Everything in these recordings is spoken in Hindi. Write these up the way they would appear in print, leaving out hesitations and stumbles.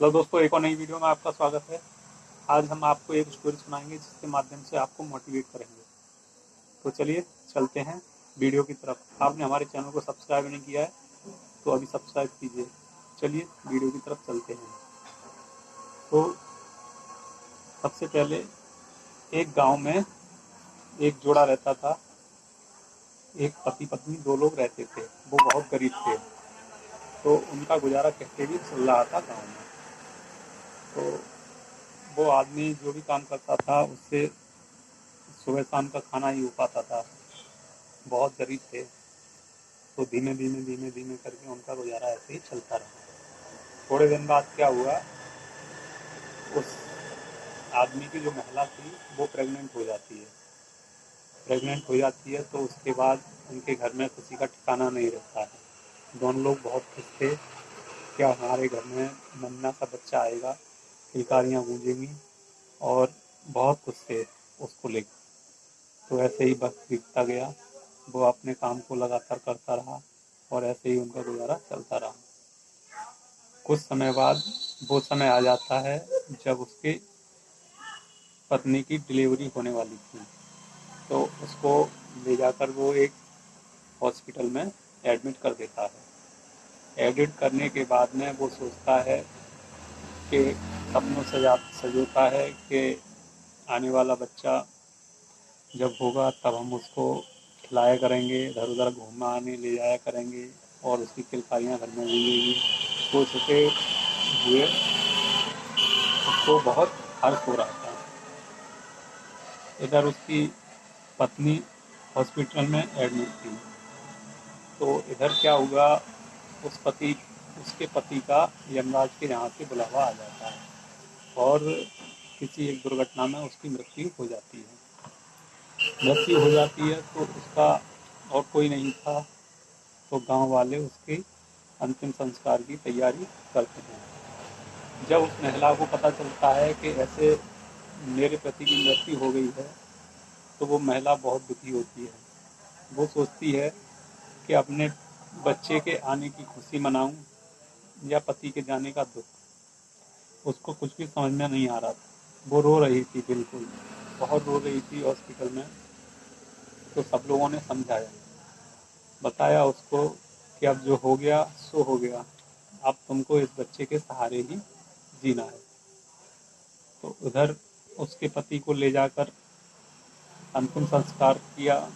हेलो दोस्तों, एक और नई वीडियो में आपका स्वागत है। आज हम आपको एक स्टोरी सुनाएंगे जिसके माध्यम से आपको मोटिवेट करेंगे। तो चलिए चलते हैं वीडियो की तरफ। आपने हमारे चैनल को सब्सक्राइब नहीं किया है तो अभी सब्सक्राइब कीजिए। चलिए वीडियो की तरफ चलते हैं। तो सबसे पहले एक गांव में एक जोड़ा रहता था। एक पति पत्नी दो लोग रहते थे। वो बहुत गरीब थे, तो उनका गुजारा कैसे भी चल रहा था गाँव में। तो वो आदमी जो भी काम करता था उससे सुबह शाम का खाना ही हो पाता था। बहुत गरीब थे, तो धीमे धीमे धीमे धीमे करके उनका गुजारा ऐसे ही चलता रहा। थोड़े दिन बाद क्या हुआ, उस आदमी की जो महिला थी वो प्रेग्नेंट हो जाती है। प्रेग्नेंट हो जाती है तो उसके बाद उनके घर में खुशी का ठिकाना नहीं रहता है। दोनों लोग बहुत खुश थे, क्या हमारे घर में नन्हा सा बच्चा आएगा, किलकारियाँ गूंजेंगी, और बहुत खुश थे उसको लेकर। तो ऐसे ही वक्त बीतता गया। वो अपने काम को लगातार करता रहा और ऐसे ही उनका गुजारा चलता रहा। कुछ समय बाद वो समय आ जाता है जब उसकी पत्नी की डिलीवरी होने वाली थी। तो उसको ले जाकर वो एक हॉस्पिटल में एडमिट कर देता है। एडमिट करने के बाद में वो सोचता है कि सपनों सजोता है कि आने वाला बच्चा जब होगा तब हम उसको खिलाया करेंगे, इधर उधर घुमाने ले जाया करेंगे और उसकी किलकारियाँ घर में गूंजेगी। सोचते हुए उसको बहुत हर्ष हो रहा था। इधर उसकी पत्नी हॉस्पिटल में एडमिट थी। तो इधर क्या हुआ, उसके पति का यमराज के यहाँ से बुलावा आ जाता है और किसी एक दुर्घटना में उसकी मृत्यु हो जाती है। मृत्यु हो जाती है तो उसका और कोई नहीं था, तो गांव वाले उसके अंतिम संस्कार की तैयारी करते हैं। जब उस महिला को पता चलता है कि ऐसे मेरे पति की मृत्यु हो गई है, तो वो महिला बहुत दुखी होती है। वो सोचती है कि अपने बच्चे के आने की खुशी मनाऊं या पति के जाने का दुख। उसको कुछ भी समझ में नहीं आ रहा था। वो रो रही थी, बिल्कुल बहुत रो रही थी हॉस्पिटल में। तो सब लोगों ने समझाया, बताया उसको कि अब जो हो गया सो हो गया, अब तुमको इस बच्चे के सहारे ही जीना है। तो उधर उसके पति को ले जाकर अंतिम संस्कार किया।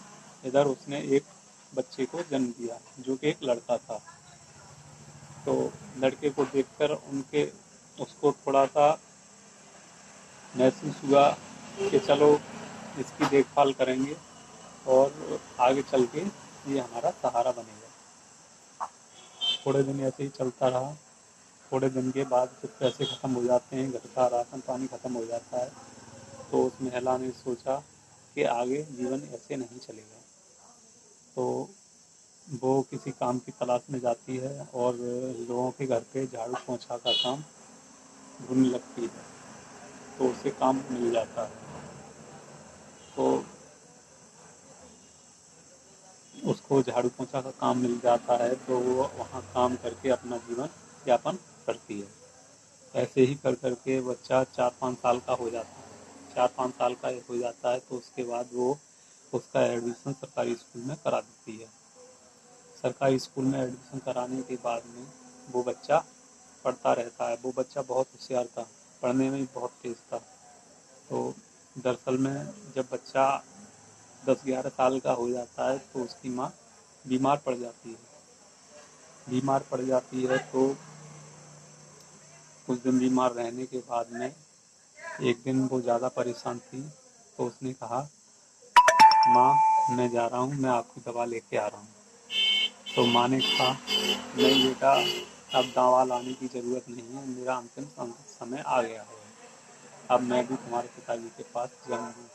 इधर उसने एक बच्चे को जन्म दिया जो कि एक लड़का था। तो लड़के को देखकर उसको थोड़ा सा महसूस हुआ कि चलो इसकी देखभाल करेंगे और आगे चल के ये हमारा सहारा बनेगा। थोड़े दिन ऐसे ही चलता रहा। थोड़े दिन के बाद जब पैसे ख़त्म हो जाते हैं, घर का राशन पानी ख़त्म हो जाता है, तो उस महिला ने सोचा कि आगे जीवन ऐसे नहीं चलेगा। तो वो किसी काम की तलाश में जाती है और लोगों के घर पे झाड़ू पोंछा का काम ढूंढने लगती है। तो उसे काम मिल जाता है। तो उसको झाड़ू पोंछा का काम मिल जाता है, तो वो वहाँ काम करके अपना जीवन यापन करती है। ऐसे ही कर करके बच्चा 4-5 साल का हो जाता है। 4-5 साल का हो जाता है तो उसके बाद वो उसका एडमिशन सरकारी स्कूल में करा देती है। सरकारी स्कूल में एडमिशन कराने के बाद में वो बच्चा पढ़ता रहता है। वो बच्चा बहुत होशियार था, पढ़ने में भी बहुत तेज़ था। तो दरअसल में जब बच्चा 10-11 साल का हो जाता है तो उसकी माँ बीमार पड़ जाती है। बीमार पड़ जाती है तो कुछ दिन बीमार रहने के बाद में एक दिन वो ज़्यादा परेशान थी, तो उसने कहा, माँ मैं जा रहा हूँ, मैं आपकी दवा लेके आ रहा हूँ। तो माँ ने कहा, नहीं बेटा, अब दवा लाने की ज़रूरत नहीं है, मेरा अंतिम समय आ गया है, अब मैं भी तुम्हारे पिताजी के पास जाऊँगी।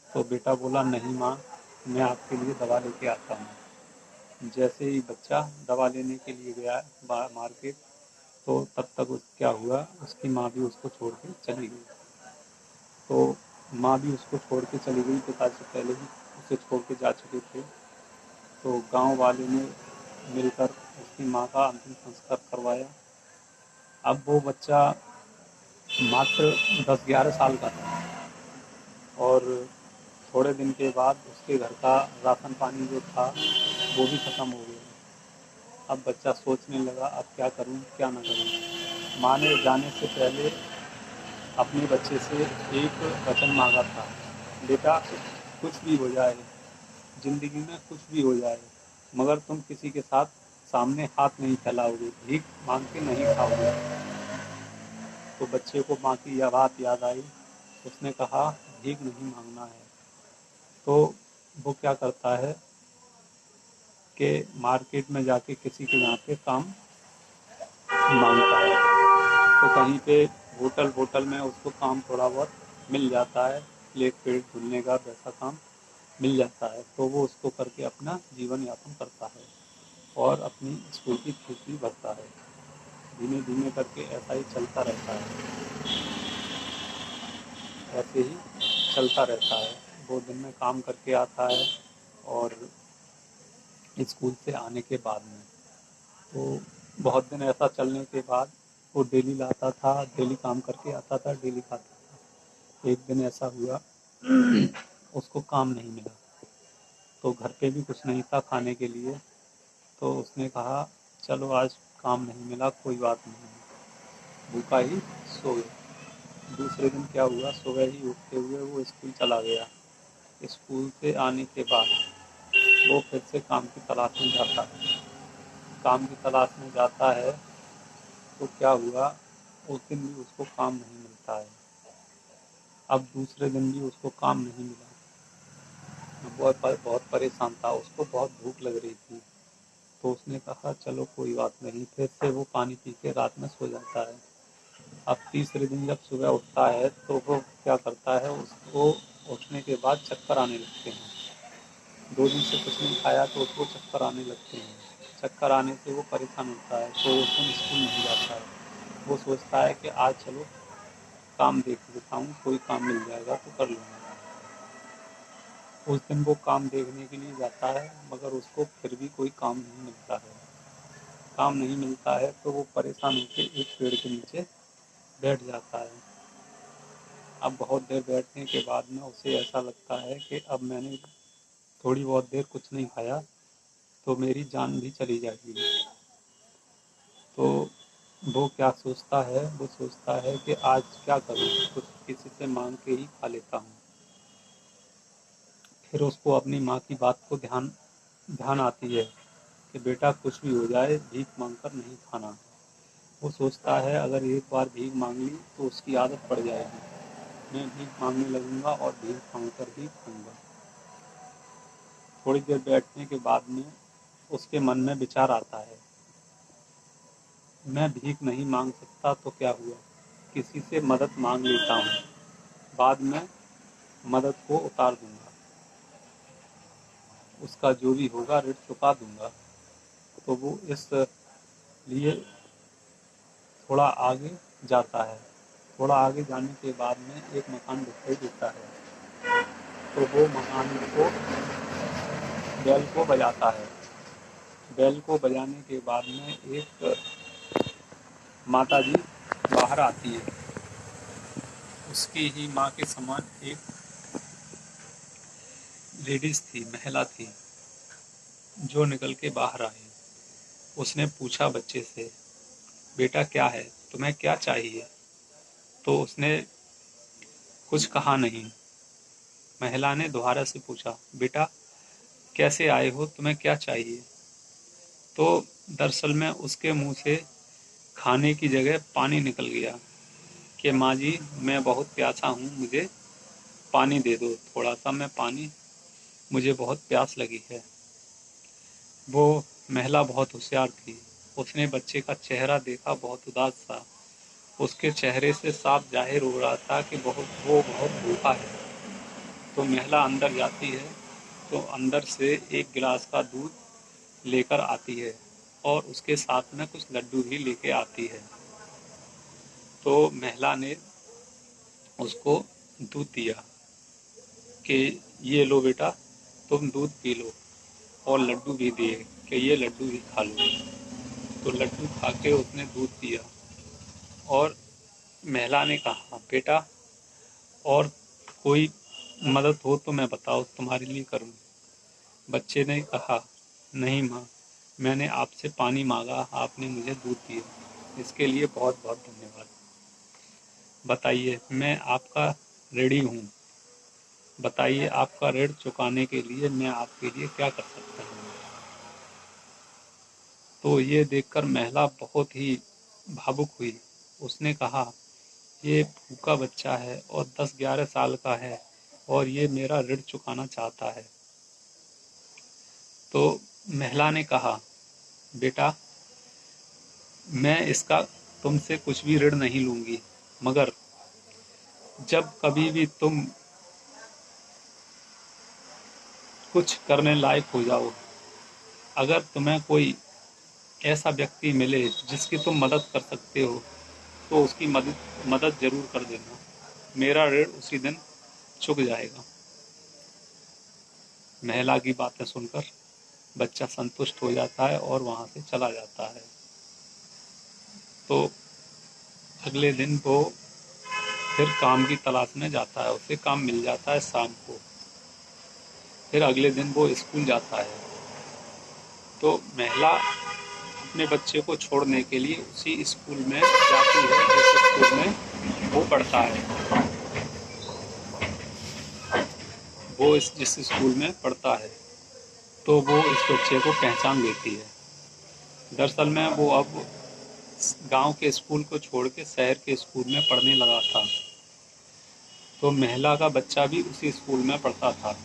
तो बेटा बोला, नहीं माँ, मैं आपके लिए दवा लेके आता हूँ। जैसे ही बच्चा दवा लेने के लिए गया मार्केट, तो तब तक क्या हुआ, उसकी माँ भी उसको छोड़ के चली गई। तो माँ भी उसको छोड़ के चली गई, पिताजी पहले ही उसे छोड़ के जा चुके थे। तो गांव वाले ने मिलकर उसकी माँ का अंतिम संस्कार करवाया अब वो बच्चा मात्र 10-11 साल का था और थोड़े दिन के बाद उसके घर का राशन पानी जो था वो भी ख़त्म हो गया। अब बच्चा सोचने लगा अब क्या करूं क्या ना करूं। माँ ने जाने से पहले अपने बच्चे से एक वचन मांगा था, बेटा कुछ भी हो जाए, ज़िंदगी में कुछ भी हो जाए, मगर तुम किसी के साथ सामने हाथ नहीं फैलाओगे, भीख मांग के नहीं खाओगे। तो बच्चे को माँ की यह बात याद आई। उसने कहा भीख नहीं मांगना है। तो वो क्या करता है कि मार्केट में जाके किसी के यहाँ पे काम मांगता है। तो कहीं पे होटल में उसको काम थोड़ा बहुत मिल जाता है, प्लेट प्लेट धुलने का वैसा काम मिल जाता है। तो वो उसको करके अपना जीवन यापन करता है और अपनी स्कूल की फीस भी भरता है। धीमे धीमे करके ऐसा ही चलता रहता है, ऐसे ही चलता रहता है। वो दिन में काम करके आता है और स्कूल से आने के बाद में तो बहुत दिन ऐसा चलने के बाद वो डेली लाता था, डेली काम करके आता था, डेली खाता था। एक दिन ऐसा हुआ उसको काम नहीं मिला, तो घर पे भी कुछ नहीं था खाने के लिए। तो उसने कहा चलो आज काम नहीं मिला, कोई बात नहीं, भूखा ही सो गया। दूसरे दिन क्या हुआ, सुबह ही उठते हुए वो स्कूल चला गया। स्कूल से आने के बाद वो फिर से काम की तलाश में जाता है। काम की तलाश में जाता है तो क्या हुआ, उस दिन भी उसको काम नहीं मिलता है। अब दूसरे दिन भी उसको काम नहीं मिला। बहुत परेशान था, उसको बहुत भूख लग रही थी। तो उसने कहा चलो कोई बात नहीं, फिर से वो पानी पी के रात में सो जाता है। अब तीसरे दिन जब सुबह उठता है तो वो क्या करता है, उसको उठने के बाद चक्कर आने लगते हैं। 2 दिन से कुछ नहीं खाया तो उसको चक्कर आने लगते हैं। चक्कर आने से वो परेशान होता है तो उस दिन स्कूल नहीं जाता है। वो सोचता है कि आज चलो काम देख लेता हूँ, कोई काम मिल जाएगा तो कर लूँगा। उस दिन वो काम देखने के लिए जाता है मगर उसको फिर भी कोई काम नहीं मिलता है। काम नहीं मिलता है तो वो परेशान होकर एक पेड़ के नीचे बैठ जाता है। अब बहुत देर बैठने के बाद में उसे ऐसा लगता है कि अब मैंने थोड़ी बहुत देर कुछ नहीं खाया तो मेरी जान भी चली जाएगी। तो वो क्या सोचता है, वो सोचता है कि आज क्या करूँ, कुछ किसी से मांग के ही खा लेता हूँ। फिर उसको अपनी माँ की बात को ध्यान ध्यान आती है कि बेटा कुछ भी हो जाए भीख मांग कर नहीं खाना। वो सोचता है अगर एक बार भीख मांग ली तो उसकी आदत पड़ जाएगी, मैं भीख मांगने लगूंगा और भीख मांग कर ही खाऊंगा। थोड़ी देर बैठने के बाद में उसके मन में विचार आता है, मैं भीख नहीं मांग सकता तो क्या हुआ, किसी से मदद मांग लेता हूँ, बाद में मदद को उतार दूंगा, उसका जो भी होगा ऋण चुका दूंगा। तो वो इस लिए थोड़ा आगे जाता है। थोड़ा आगे जाने के बाद में एक मकान दिखाई देता है। तो वो मकान को बैल को बजाता है। बैल को बजाने के बाद में एक माताजी बाहर आती है। उसकी ही माँ के समान एक लेडीज थी, महिला थी, जो निकल के बाहर आई। उसने पूछा बच्चे से, बेटा क्या है, तुम्हें क्या चाहिए? तो उसने कुछ कहा नहीं। महिला ने दोबारा से पूछा, बेटा कैसे आए हो, तुम्हें क्या चाहिए? तो दरअसल में उसके मुंह से खाने की जगह पानी निकल गया कि माँ जी मैं बहुत प्यासा हूँ, मुझे पानी दे दो, थोड़ा सा मैं पानी, मुझे बहुत प्यास लगी है। वो महिला बहुत होशियार थी। उसने बच्चे का चेहरा देखा, बहुत उदास था। उसके चेहरे से साफ जाहिर हो रहा था कि वो बहुत भूखा है। तो महिला अंदर जाती है तो अंदर से एक गिलास का दूध लेकर आती है और उसके साथ में कुछ लड्डू भी लेके आती है। तो महिला ने उसको दूध दिया कि ये लो बेटा, तुम दूध पी लो, और लड्डू भी दिए कि ये लड्डू भी खा लो। तो लड्डू खा के उसने दूध पिया। और महिला ने कहा, बेटा और कोई मदद हो तो मैं बताओ, तुम्हारे लिए करूँ। बच्चे ने कहा, नहीं माँ, मैंने आपसे पानी मांगा, आपने मुझे दूध दिया, इसके लिए बहुत बहुत धन्यवाद। बताइए, मैं आपका ऋणी हूँ, बताइए आपका ऋण चुकाने के लिए मैं आपके लिए क्या कर सकता हूँ। तो ये देखकर महिला बहुत ही भावुक हुई। उसने कहा, ये भूखा बच्चा है और 10-11 साल का है और ये मेरा ऋण चुकाना चाहता है। तो महिला ने कहा, बेटा मैं इसका तुमसे कुछ भी ऋण नहीं लूंगी, मगर जब कभी भी तुम कुछ करने लायक हो जाओ, अगर तुम्हें कोई ऐसा व्यक्ति मिले जिसकी तुम मदद कर सकते हो, तो उसकी मदद जरूर कर देना, मेरा ऋण उसी दिन चुक जाएगा। महिला की बातें सुनकर बच्चा संतुष्ट हो जाता है और वहां से चला जाता है। तो अगले दिन वो फिर काम की तलाश में जाता है, उसे काम मिल जाता है शाम को। फिर अगले दिन वो स्कूल जाता है। तो महिला अपने बच्चे को छोड़ने के लिए उसी स्कूल में जाती है जिस स्कूल में वो पढ़ता है। वो जिस स्कूल में पढ़ता है, तो वो इस बच्चे को पहचान लेती है। दरअसल में वो अब गांव के स्कूल को छोड़ के शहर के स्कूल में पढ़ने लगा था। तो महिला का बच्चा भी उसी स्कूल में पढ़ता था।